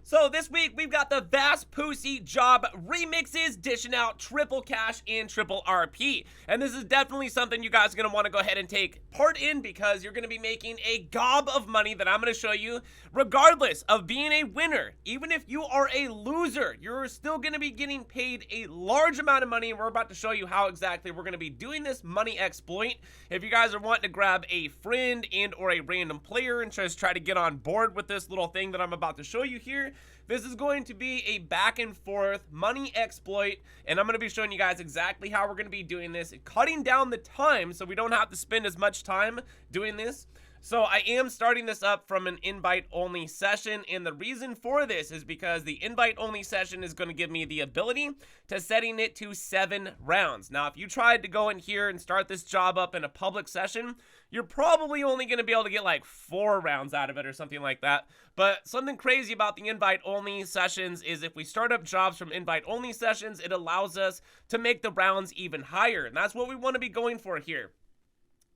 So this week we've got the Vacpucci job remixes dishing out triple cash and triple RP. And this is definitely something you guys are going to want to go ahead and take part in because you're going to be making a gob of money that I'm going to show you regardless of being a winner. Even if you are a loser, you're still going to be getting paid a large amount of money, and we're about to show you how exactly we're going to be doing this money exploit. If you guys are wanting to grab a friend and or a random player and just try to get on board with this little thing that I'm about to show you here, this is going to be a back and forth money exploit, and I'm going to be showing you guys exactly how we're going to be doing this, cutting down the time so we don't have to spend as much time doing this. So I am starting this up from an invite-only session, and the reason for this is because the invite-only session is going to give me the ability to setting it to 7 rounds. Now, if you tried to go in here and start this job up in a public session, you're probably only going to be able to get like 4 rounds out of it or something like that. But something crazy about the invite-only sessions is if we start up jobs from invite-only sessions, it allows us to make the rounds even higher, and that's what we want to be going for here.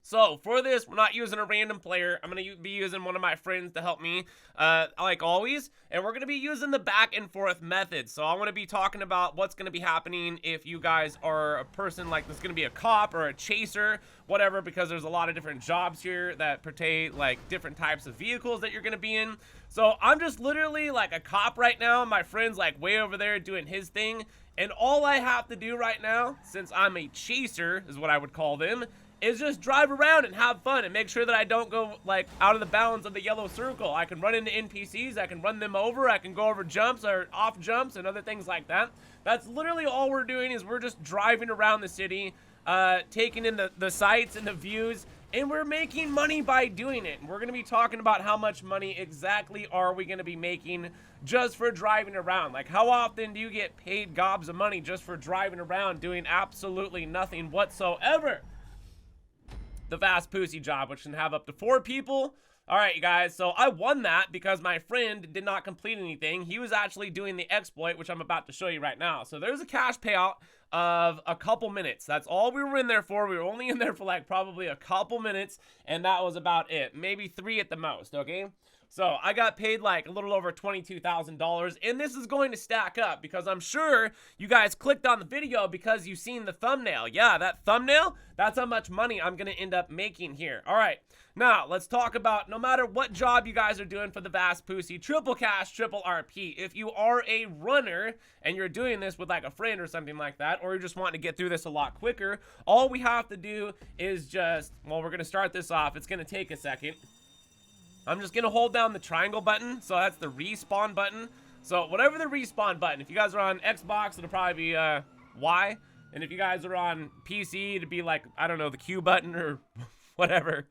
So for this, we're not using a random player. I'm going to be using one of my friends to help me, like always. And we're going to be using the back and forth method. So I want to be talking about what's going to be happening if you guys are a person like this, going to be a cop or a chaser, whatever, because there's a lot of different jobs here that pertain like different types of vehicles that you're going to be in. So I'm just literally like a cop right now. My friend's like way over there doing his thing. And all I have to do right now, since I'm a chaser, is what I would call them, is just drive around and have fun and make sure that I don't go like out of the bounds of the yellow circle. I can run into NPCs, I can run them over, I can go over jumps or off jumps and other things like that. That's literally all we're doing, is we're just driving around the city, taking in the sights and the views, and we're making money by doing it. And we're going to be talking about how much money exactly are we going to be making just for driving around. Like, how often do you get paid gobs of money just for driving around doing absolutely nothing whatsoever? The Vacpucci job, which can have up to 4 people. All right, you guys, so I won that because my friend did not complete anything. He was actually doing the exploit, which I'm about to show you right now. So there's a cash payout of a couple minutes. That's all we were in there for. We were only in there for like probably a couple minutes, and that was about it. Maybe 3 at the most, okay? So I got paid like a little over $22,000, and this is going to stack up because I'm sure you guys clicked on the video because you've seen the thumbnail. Yeah, that thumbnail, that's how much money I'm going to end up making here. All right, now let's talk about no matter what job you guys are doing for the Vacpucci, triple cash, triple RP. If you are a runner and you're doing this with like a friend or something like that, or you're just wanting to get through this a lot quicker, all we have to do is just, well, we're going to start this off. It's going to take a second. I'm just going to hold down the triangle button, so that's the respawn button. So whatever the respawn button, if you guys are on Xbox, it'll probably be Y. And if you guys are on PC, it'd be like, I don't know, the Q button or whatever.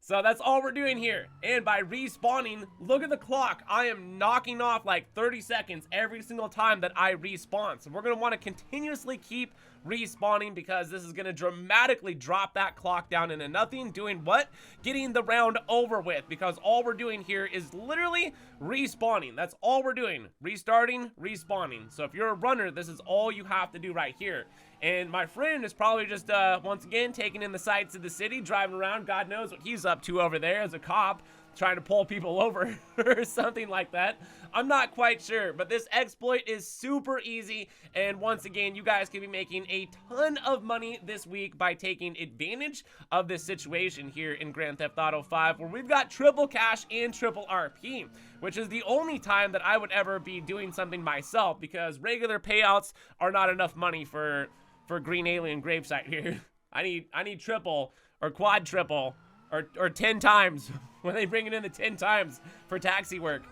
So that's all we're doing here. And by respawning, look at the clock. I am knocking off like 30 seconds every single time that I respawn. So we're going to want to continuously keep respawning because this is going to dramatically drop that clock down into nothing. Doing what? Getting the round over with, because all we're doing here is literally respawning. That's all we're doing. Restarting, respawning. So if you're a runner, this is all you have to do right here. And my friend is probably just, once again, taking in the sights of the city, driving around. God knows what he's up to over there as a cop, trying to pull people over or something like that. I'm not quite sure, but this exploit is super easy. And once again, you guys can be making a ton of money this week by taking advantage of this situation here in Grand Theft Auto 5, where we've got triple cash and triple RP, which is the only time that I would ever be doing something myself, because regular payouts are not enough money for Green Alien Gravesight here. I need triple or quad triple or 10 times when they bring it in the 10 times for taxi work.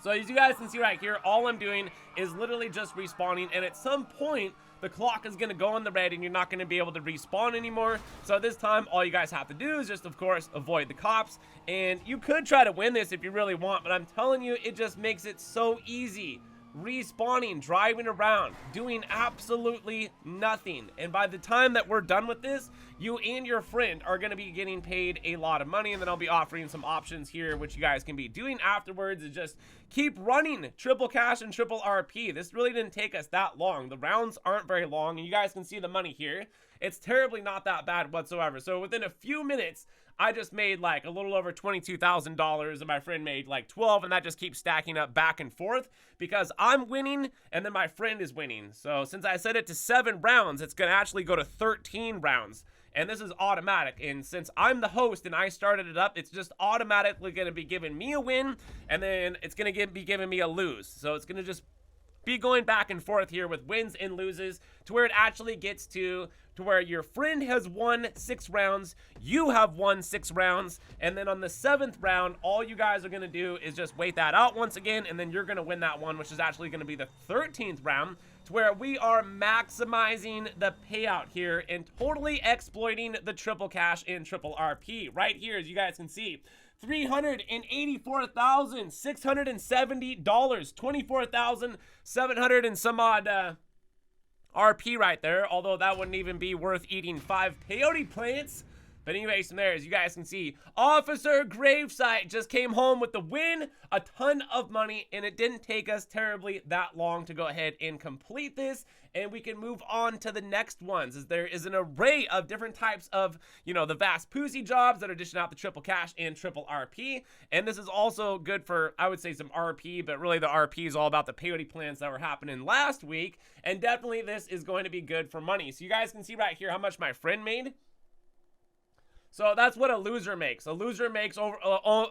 So as you guys can see right here, all I'm doing is literally just respawning, and at some point the clock is going to go in the red and you're not going to be able to respawn anymore. So this time all you guys have to do is just, of course, avoid the cops. And you could try to win this if you really want, but I'm telling you, it just makes it so easy. Respawning, driving around, doing absolutely nothing. And by the time that we're done with this, you and your friend are going to be getting paid a lot of money. And then I'll be offering some options here, which you guys can be doing afterwards, is just keep running triple cash and triple RP. This really didn't take us that long. The rounds aren't very long, and you guys can see the money here. It's terribly not that bad whatsoever. So within a few minutes, I just made like a little over $22,000 and my friend made like 12, and that just keeps stacking up back and forth because I'm winning and then my friend is winning. So since I set it to 7 rounds, it's going to actually go to 13 rounds. And this is automatic, and since I'm the host and I started it up, it's just automatically going to be giving me a win, and then it's going to be giving me a lose. So it's going to just be going back and forth here with wins and loses to where it actually gets to where your friend has won 6 rounds, you have won 6 rounds, and then on the 7th round, all you guys are going to do is just wait that out once again, and then you're going to win that one, which is actually going to be the 13th round, to where we are maximizing the payout here and totally exploiting the triple cash and triple RP. Right here, as you guys can see, $384,670, 24,700 and some odd RP right there, although that wouldn't even be worth eating 5 peyote plants. But anyways, from there, as you guys can see, Officer Gravesight just came home with the win, a ton of money, and it didn't take us terribly that long to go ahead and complete this, and we can move on to the next ones, as there is an array of different types of, you know, the Vacpucci jobs that are dishing out the triple cash and triple RP, and this is also good for, I would say, some RP, but really the RP is all about the peyote plants that were happening last week, and definitely this is going to be good for money. So you guys can see right here how much my friend made. So that's what a loser makes. A loser makes over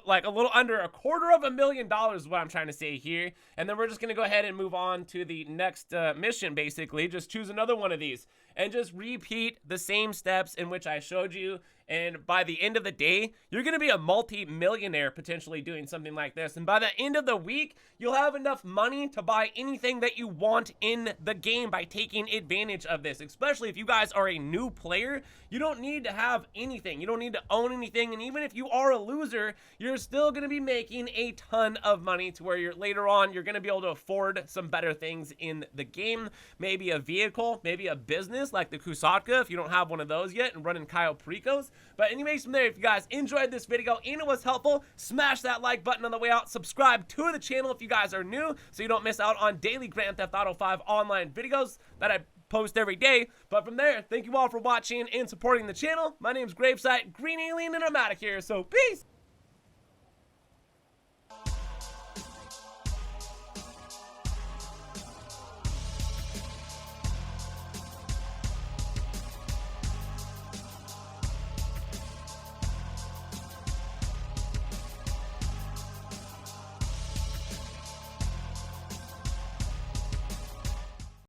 like a little under $250,000 is what I'm trying to say here. And then we're just going to go ahead and move on to the next mission, basically. Just choose another one of these and just repeat the same steps in which I showed you. And by the end of the day, you're going to be a multi-millionaire potentially doing something like this. And by the end of the week, you'll have enough money to buy anything that you want in the game by taking advantage of this. Especially if you guys are a new player, you don't need to have anything. You don't need to own anything. And even if you are a loser, you're still going to be making a ton of money to where later on, you're going to be able to afford some better things in the game. Maybe a vehicle, maybe a business like the Kusatka if you don't have one of those yet and running Kyle Pricos. But anyways, from there, if you guys enjoyed this video and it was helpful, smash that like button on the way out. Subscribe to the channel if you guys are new so you don't miss out on daily Grand Theft Auto 5 online videos that I post every day. But from there, thank you all for watching and supporting the channel. My name's Gravesight, Green Alien, and I'm out of here. So peace!